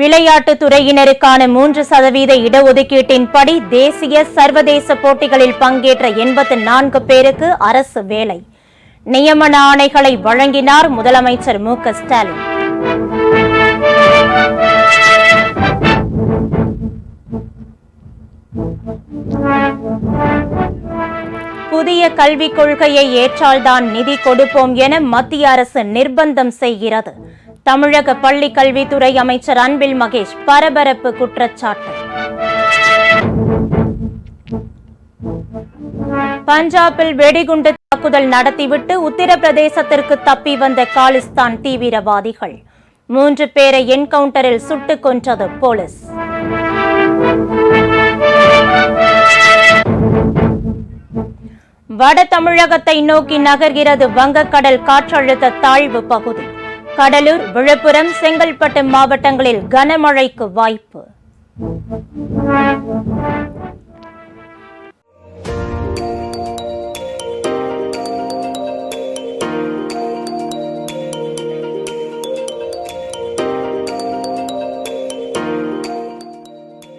விளையாட்டுத் துறையினருக்கான 3% இடஒதுக்கீட்டின்படி தேசிய சர்வதேச போட்டிகளில் பங்கேற்ற 84 பேருக்கு அரசு வேலை. நியமன ஆணைகளை வழங்கினார் முதலமைச்சர் மு.க.ஸ்டாலின். புதிய கல்விக் கொள்கையை ஏற்றால்தான் நிதி கொடுப்போம் என மத்திய அரசு நிர்பந்தம் செய்கிறது. தமிழக பள்ளிக் கல்வித்துறை அமைச்சர் அன்பில் மகேஷ் பரபரப்பு குற்றச்சாட்டு. பஞ்சாபில் வெடிகுண்டு தாக்குதல் நடத்திவிட்டு உத்தரப்பிரதேசத்திற்கு தப்பி வந்த காலிஸ்தான் தீவிரவாதிகள் 3 பேரை என்கவுண்டரில் சுட்டுக் கொன்றது போலீஸ். வட தமிழகத்தை நோக்கி நகர்கிறது வங்கக்கடல் காற்றழுத்த தாழ்வு பகுதி. கடலூர், விழுப்புரம், செங்கல்பட்டு மாவட்டங்களில் கனமழைக்கு வாய்ப்பு.